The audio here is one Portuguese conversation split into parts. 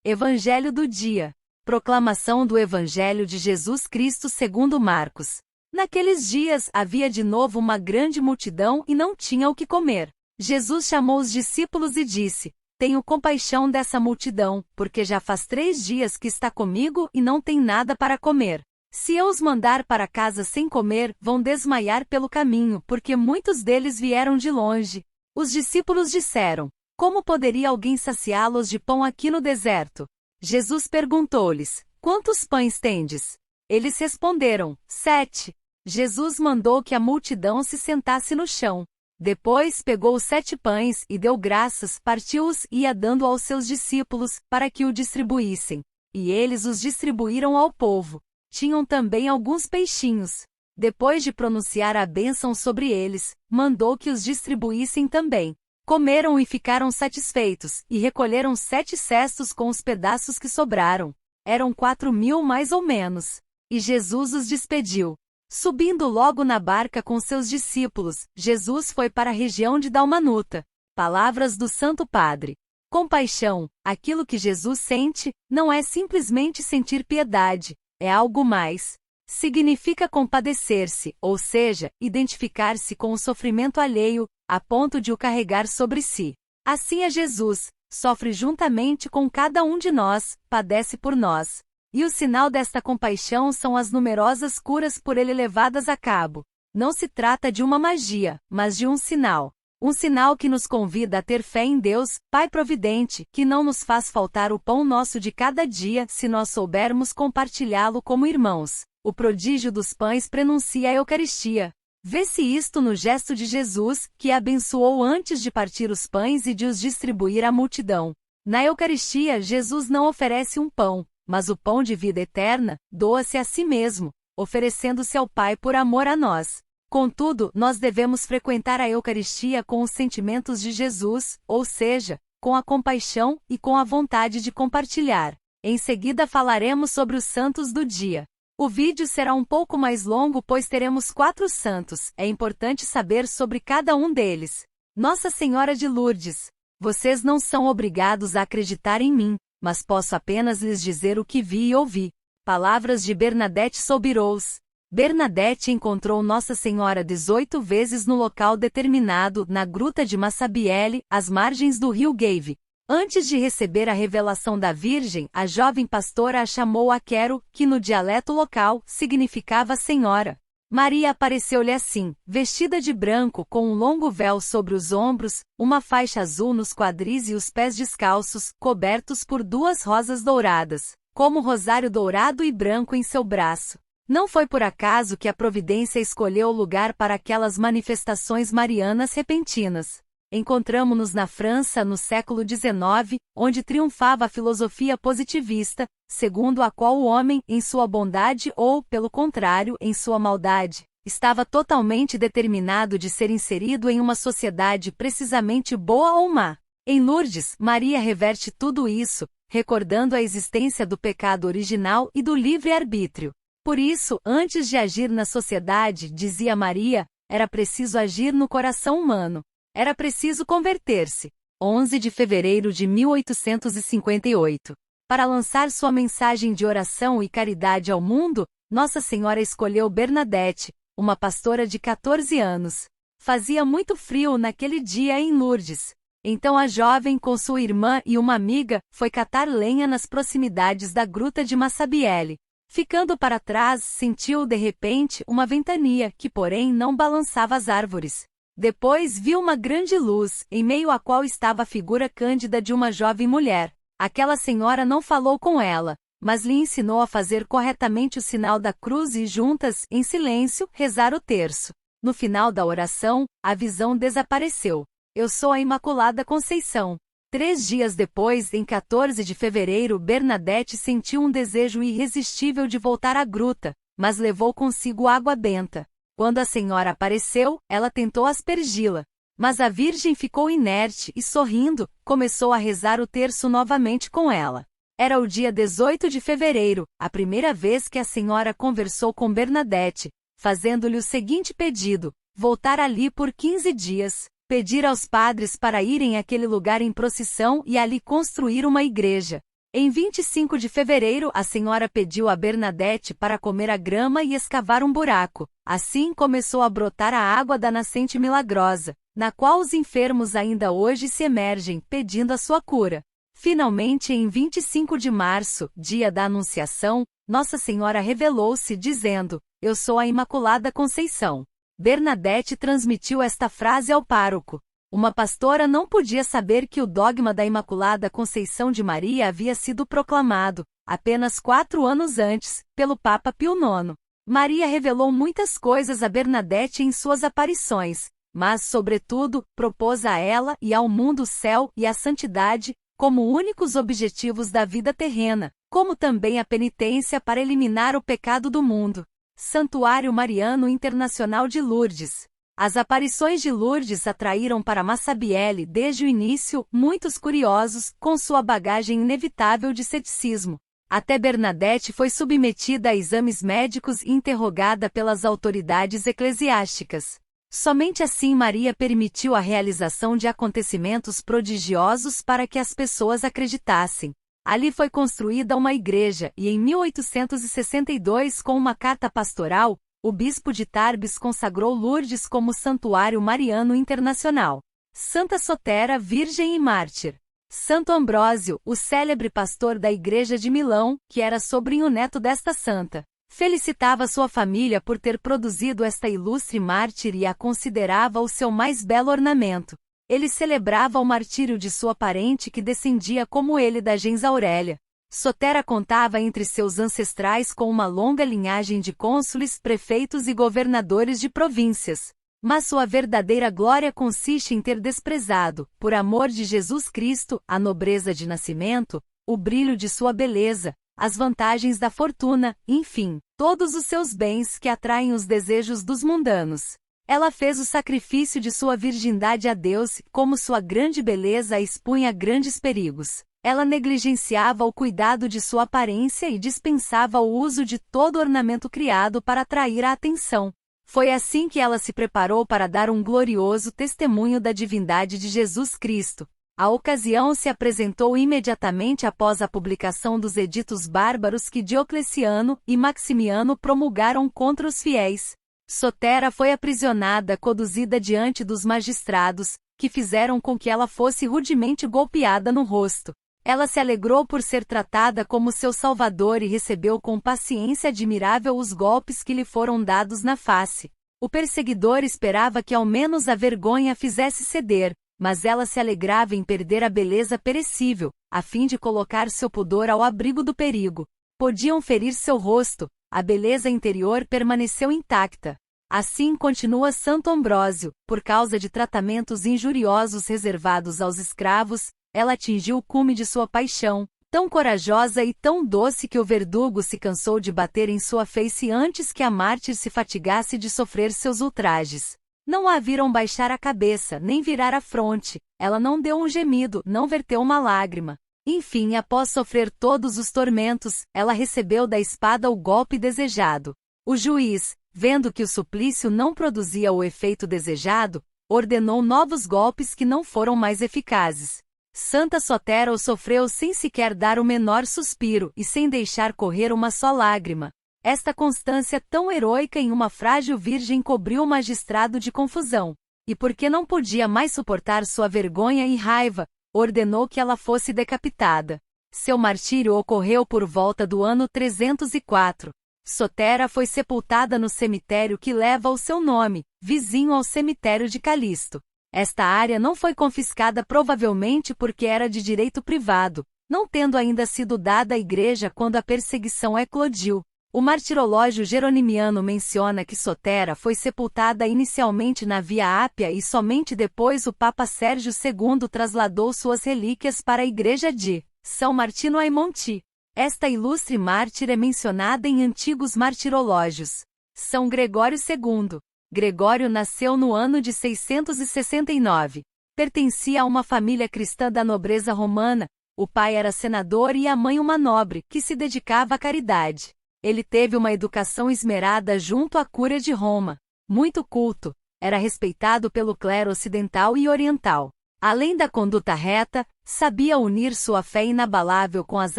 Evangelho do dia. Proclamação do Evangelho de Jesus Cristo segundo Marcos. Naqueles dias havia de novo uma grande multidão e não tinha o que comer. Jesus chamou os discípulos e disse: Tenho compaixão dessa multidão, porque já faz 3 dias que está comigo e não tem nada para comer. Se eu os mandar para casa sem comer, vão desmaiar pelo caminho, porque muitos deles vieram de longe. Os discípulos disseram: Como poderia alguém saciá-los de pão aqui no deserto? Jesus perguntou-lhes: Quantos pães tendes? Eles responderam: 7. Jesus mandou que a multidão se sentasse no chão. Depois pegou os 7 pães e deu graças, partiu-os e ia dando aos seus discípulos, para que o distribuíssem. E eles os distribuíram ao povo. Tinham também alguns peixinhos. Depois de pronunciar a bênção sobre eles, mandou que os distribuíssem também. Comeram e ficaram satisfeitos, e recolheram 7 cestos com os pedaços que sobraram. Eram 4.000 mais ou menos. E Jesus os despediu. Subindo logo na barca com seus discípulos, Jesus foi para a região de Dalmanuta. Palavras do Santo Padre. Compaixão, aquilo que Jesus sente, não é simplesmente sentir piedade, é algo mais. Significa compadecer-se, ou seja, identificar-se com o sofrimento alheio, a ponto de o carregar sobre si. Assim é Jesus, sofre juntamente com cada um de nós, padece por nós. E o sinal desta compaixão são as numerosas curas por ele levadas a cabo. Não se trata de uma magia, mas de um sinal. Um sinal que nos convida a ter fé em Deus, Pai Providente, que não nos faz faltar o pão nosso de cada dia se nós soubermos compartilhá-lo como irmãos. O prodígio dos pães prenuncia a Eucaristia. Vê-se isto no gesto de Jesus, que abençoou antes de partir os pães e de os distribuir à multidão. Na Eucaristia, Jesus não oferece um pão, mas o pão de vida eterna, doa-se a si mesmo, oferecendo-se ao Pai por amor a nós. Contudo, nós devemos frequentar a Eucaristia com os sentimentos de Jesus, ou seja, com a compaixão e com a vontade de compartilhar. Em seguida falaremos sobre os santos do dia. O vídeo será um pouco mais longo pois teremos 4 santos, é importante saber sobre cada um deles. Nossa Senhora de Lourdes. Vocês não são obrigados a acreditar em mim, mas posso apenas lhes dizer o que vi e ouvi. Palavras de Bernadette Soubirous. Bernadette encontrou Nossa Senhora 18 vezes no local determinado, na gruta de Massabielle, às margens do rio Gave. Antes de receber a revelação da Virgem, a jovem pastora a chamou Aquero, que no dialeto local, significava Senhora. Maria apareceu-lhe assim, vestida de branco com um longo véu sobre os ombros, uma faixa azul nos quadris e os pés descalços, cobertos por 2 rosas douradas, como rosário dourado e branco em seu braço. Não foi por acaso que a providência escolheu o lugar para aquelas manifestações marianas repentinas. Encontramo-nos na França no século XIX, onde triunfava a filosofia positivista, segundo a qual o homem, em sua bondade ou, pelo contrário, em sua maldade, estava totalmente determinado de ser inserido em uma sociedade precisamente boa ou má. Em Lourdes, Maria reverte tudo isso, recordando a existência do pecado original e do livre-arbítrio. Por isso, antes de agir na sociedade, dizia Maria, era preciso agir no coração humano. Era preciso converter-se. 11 de fevereiro de 1858. Para lançar sua mensagem de oração e caridade ao mundo, Nossa Senhora escolheu Bernadette, uma pastora de 14 anos. Fazia muito frio naquele dia em Lourdes. Então a jovem, com sua irmã e uma amiga, foi catar lenha nas proximidades da gruta de Massabielle. Ficando para trás, sentiu de repente uma ventania que, porém, não balançava as árvores. Depois viu uma grande luz, em meio à qual estava a figura cândida de uma jovem mulher. Aquela senhora não falou com ela, mas lhe ensinou a fazer corretamente o sinal da cruz e juntas, em silêncio, rezar o terço. No final da oração, a visão desapareceu. Eu sou a Imaculada Conceição. 3 dias depois, em 14 de fevereiro, Bernadette sentiu um desejo irresistível de voltar à gruta, mas levou consigo água benta. Quando a senhora apareceu, ela tentou aspergi-la. Mas a Virgem ficou inerte e, sorrindo, começou a rezar o terço novamente com ela. Era o dia 18 de fevereiro, a primeira vez que a senhora conversou com Bernadette, fazendo-lhe o seguinte pedido: voltar ali por 15 dias, pedir aos padres para irem àquele lugar em procissão e ali construir uma igreja. Em 25 de fevereiro, a senhora pediu a Bernadette para comer a grama e escavar um buraco. Assim começou a brotar a água da nascente milagrosa, na qual os enfermos ainda hoje se emergem, pedindo a sua cura. Finalmente, em 25 de março, dia da Anunciação, Nossa Senhora revelou-se dizendo: "Eu sou a Imaculada Conceição." Bernadette transmitiu esta frase ao pároco. Uma pastora não podia saber que o dogma da Imaculada Conceição de Maria havia sido proclamado, apenas 4 anos antes, pelo Papa Pio IX. Maria revelou muitas coisas a Bernadette em suas aparições, mas, sobretudo, propôs a ela e ao mundo o céu e a santidade, como únicos objetivos da vida terrena, como também a penitência para eliminar o pecado do mundo. Santuário Mariano Internacional de Lourdes. As aparições de Lourdes atraíram para Massabielle desde o início muitos curiosos, com sua bagagem inevitável de ceticismo. Até Bernadette foi submetida a exames médicos e interrogada pelas autoridades eclesiásticas. Somente assim Maria permitiu a realização de acontecimentos prodigiosos para que as pessoas acreditassem. Ali foi construída uma igreja e em 1862, com uma carta pastoral, o bispo de Tarbes consagrou Lourdes como Santuário Mariano Internacional. Santa Sotera, Virgem e Mártir. Santo Ambrósio, o célebre pastor da Igreja de Milão, que era sobrinho-neto desta santa, felicitava sua família por ter produzido esta ilustre mártir e a considerava o seu mais belo ornamento. Ele celebrava o martírio de sua parente que descendia como ele da gens Aurélia. Sotera contava entre seus ancestrais com uma longa linhagem de cônsules, prefeitos e governadores de províncias. Mas sua verdadeira glória consiste em ter desprezado, por amor de Jesus Cristo, a nobreza de nascimento, o brilho de sua beleza, as vantagens da fortuna, enfim, todos os seus bens que atraem os desejos dos mundanos. Ela fez o sacrifício de sua virgindade a Deus, como sua grande beleza a expunha a grandes perigos. Ela negligenciava o cuidado de sua aparência e dispensava o uso de todo ornamento criado para atrair a atenção. Foi assim que ela se preparou para dar um glorioso testemunho da divindade de Jesus Cristo. A ocasião se apresentou imediatamente após a publicação dos editos bárbaros que Diocleciano e Maximiano promulgaram contra os fiéis. Sotera foi aprisionada, conduzida diante dos magistrados, que fizeram com que ela fosse rudemente golpeada no rosto. Ela se alegrou por ser tratada como seu salvador e recebeu com paciência admirável os golpes que lhe foram dados na face. O perseguidor esperava que ao menos a vergonha a fizesse ceder, mas ela se alegrava em perder a beleza perecível, a fim de colocar seu pudor ao abrigo do perigo. Podiam ferir seu rosto, a beleza interior permaneceu intacta. Assim continua Santo Ambrósio, por causa de tratamentos injuriosos reservados aos escravos, ela atingiu o cume de sua paixão, tão corajosa e tão doce que o verdugo se cansou de bater em sua face antes que a mártir se fatigasse de sofrer seus ultrajes. Não a viram baixar a cabeça, nem virar a fronte, ela não deu um gemido, não verteu uma lágrima. Enfim, após sofrer todos os tormentos, ela recebeu da espada o golpe desejado. O juiz, vendo que o suplício não produzia o efeito desejado, ordenou novos golpes que não foram mais eficazes. Santa Sotera o sofreu sem sequer dar o menor suspiro e sem deixar correr uma só lágrima. Esta constância tão heroica em uma frágil virgem cobriu o magistrado de confusão, e porque não podia mais suportar sua vergonha e raiva, ordenou que ela fosse decapitada. Seu martírio ocorreu por volta do ano 304. Sotera foi sepultada no cemitério que leva o seu nome, vizinho ao cemitério de Calisto. Esta área não foi confiscada provavelmente porque era de direito privado, não tendo ainda sido dada à igreja quando a perseguição eclodiu. O martirológio geronimiano menciona que Sotera foi sepultada inicialmente na Via Ápia e somente depois o Papa Sérgio II trasladou suas relíquias para a igreja de São Martino ai Monti. Esta ilustre mártir é mencionada em antigos martirológios. São Gregório II. Gregório nasceu no ano de 669. Pertencia a uma família cristã da nobreza romana. O pai era senador e a mãe uma nobre, que se dedicava à caridade. Ele teve uma educação esmerada junto à cúria de Roma. Muito culto, era respeitado pelo clero ocidental e oriental. Além da conduta reta, Sabia unir sua fé inabalável com as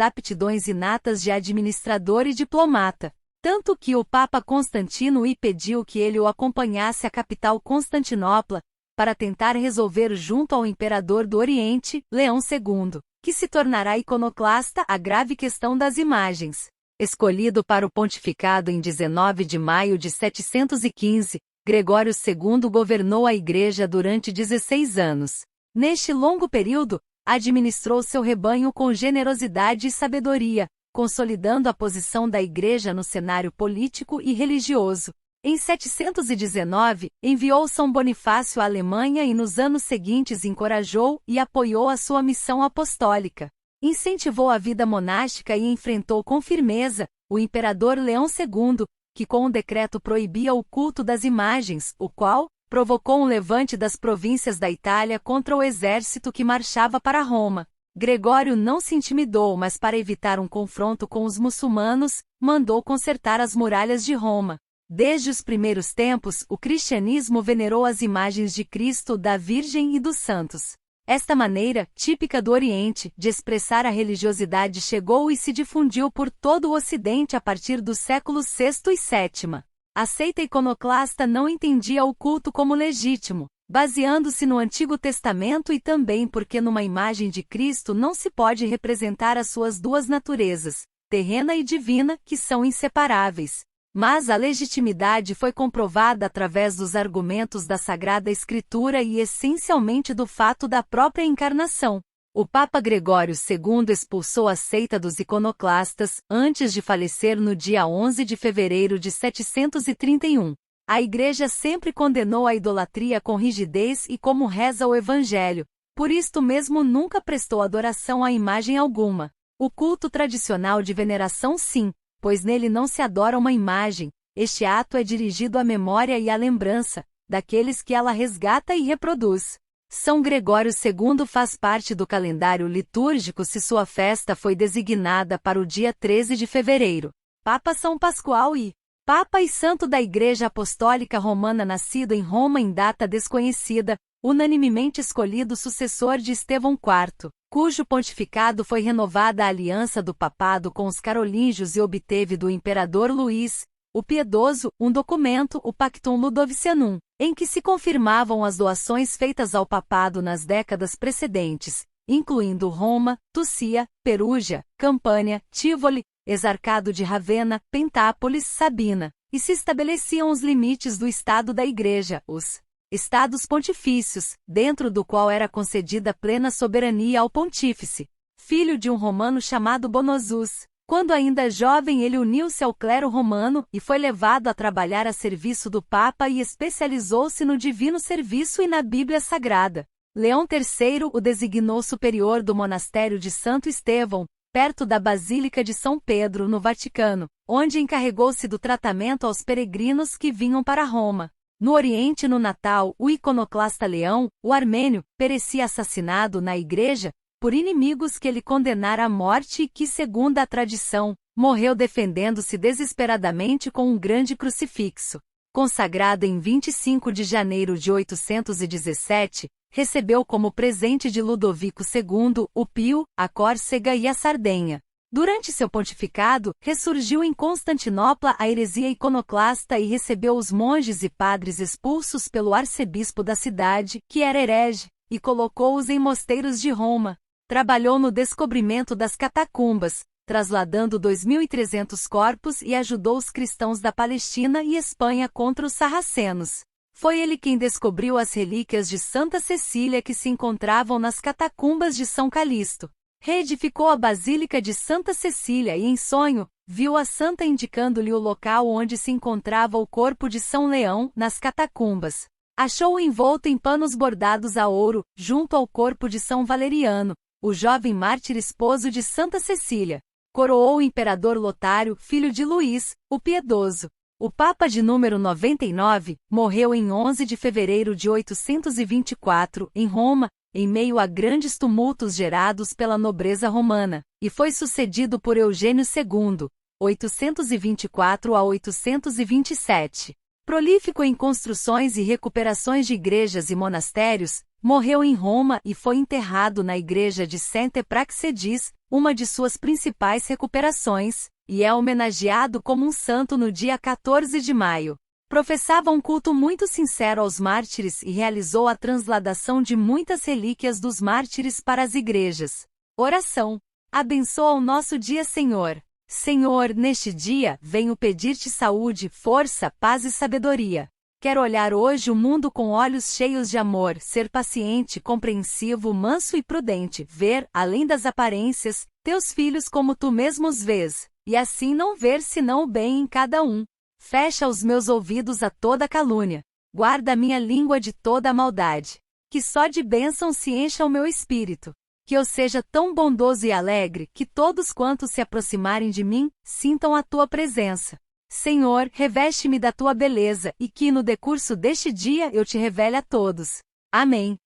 aptidões inatas de administrador e diplomata. Tanto que o Papa Constantino lhe pediu que ele o acompanhasse à capital Constantinopla, para tentar resolver junto ao imperador do Oriente, Leão II, que se tornará iconoclasta, a grave questão das imagens. Escolhido para o pontificado em 19 de maio de 715, Gregório II governou a Igreja durante 16 anos. Neste longo período, administrou seu rebanho com generosidade e sabedoria, consolidando a posição da Igreja no cenário político e religioso. Em 719, enviou São Bonifácio à Alemanha e nos anos seguintes encorajou e apoiou a sua missão apostólica. Incentivou a vida monástica e enfrentou com firmeza o imperador Leão II, que com um decreto proibia o culto das imagens, o qual provocou um levante das províncias da Itália contra o exército que marchava para Roma. Gregório não se intimidou, mas para evitar um confronto com os muçulmanos, mandou consertar as muralhas de Roma. Desde os primeiros tempos, o cristianismo venerou as imagens de Cristo, da Virgem e dos santos. Esta maneira, típica do Oriente, de expressar a religiosidade chegou e se difundiu por todo o Ocidente a partir dos séculos VI e VII. A seita iconoclasta não entendia o culto como legítimo, baseando-se no Antigo Testamento e também porque numa imagem de Cristo não se pode representar as suas duas naturezas, terrena e divina, que são inseparáveis. Mas a legitimidade foi comprovada através dos argumentos da Sagrada Escritura e essencialmente do fato da própria encarnação. O Papa Gregório II expulsou a seita dos iconoclastas, antes de falecer no dia 11 de fevereiro de 731. A Igreja sempre condenou a idolatria com rigidez e como reza o Evangelho, por isto mesmo nunca prestou adoração a imagem alguma. O culto tradicional de veneração sim, pois nele não se adora uma imagem, este ato é dirigido à memória e à lembrança daqueles que ela resgata e reproduz. São Gregório II faz parte do calendário litúrgico se sua festa foi designada para o dia 13 de fevereiro. Papa São Pascoal I, Papa e Santo da Igreja Apostólica Romana, nascido em Roma em data desconhecida, unanimemente escolhido sucessor de Estevão IV, cujo pontificado foi renovada a aliança do papado com os carolíngios e obteve do imperador Luís, o Piedoso, um documento, o Pactum Ludovicianum, em que se confirmavam as doações feitas ao papado nas décadas precedentes, incluindo Roma, Tuscia, Perúgia, Campânia, Tivoli, Exarcado de Ravenna, Pentápolis, Sabina, e se estabeleciam os limites do Estado da Igreja, os Estados Pontifícios, dentro do qual era concedida plena soberania ao pontífice, filho de um romano chamado Bonosus. Quando ainda jovem ele uniu-se ao clero romano e foi levado a trabalhar a serviço do Papa e especializou-se no divino serviço e na Bíblia Sagrada. Leão III o designou superior do monastério de Santo Estevão, perto da Basílica de São Pedro, no Vaticano, onde encarregou-se do tratamento aos peregrinos que vinham para Roma. No Oriente, no Natal, o iconoclasta Leão, o armênio, perecia assassinado na igreja, por inimigos que ele condenara à morte e que, segundo a tradição, morreu defendendo-se desesperadamente com um grande crucifixo. Consagrado em 25 de janeiro de 817, recebeu como presente de Ludovico II, o Pio, a Córcega e a Sardenha. Durante seu pontificado, ressurgiu em Constantinopla a heresia iconoclasta e recebeu os monges e padres expulsos pelo arcebispo da cidade, que era herege, e colocou-os em mosteiros de Roma. Trabalhou no descobrimento das catacumbas, trasladando 2.300 corpos e ajudou os cristãos da Palestina e Espanha contra os sarracenos. Foi ele quem descobriu as relíquias de Santa Cecília que se encontravam nas catacumbas de São Calixto. Reedificou a Basílica de Santa Cecília e, em sonho, viu a santa indicando-lhe o local onde se encontrava o corpo de São Leão, nas catacumbas. Achou-o envolto em panos bordados a ouro, junto ao corpo de São Valeriano, o jovem mártir esposo de Santa Cecília. Coroou o imperador Lotário, filho de Luís, o Piedoso. O Papa de número 99 morreu em 11 de fevereiro de 824, em Roma, em meio a grandes tumultos gerados pela nobreza romana, e foi sucedido por Eugênio II, 824 a 827. Prolífico em construções e recuperações de igrejas e monastérios, Morreu em Roma e foi enterrado na igreja de Sainte Praxedis, uma de suas principais recuperações, e é homenageado como um santo no dia 14 de maio. Professava um culto muito sincero aos mártires e realizou a transladação de muitas relíquias dos mártires para as igrejas. Oração. Abençoa o nosso dia, Senhor. Senhor, neste dia, venho pedir-te saúde, força, paz e sabedoria. Quero olhar hoje o mundo com olhos cheios de amor, ser paciente, compreensivo, manso e prudente, ver, além das aparências, teus filhos como tu mesmo os vês, e assim não ver senão o bem em cada um. Fecha os meus ouvidos a toda calúnia. Guarda a minha língua de toda a maldade. Que só de bênção se encha o meu espírito. Que eu seja tão bondoso e alegre que todos quantos se aproximarem de mim, sintam a tua presença. Senhor, reveste-me da tua beleza e que no decurso deste dia eu te revele a todos. Amém.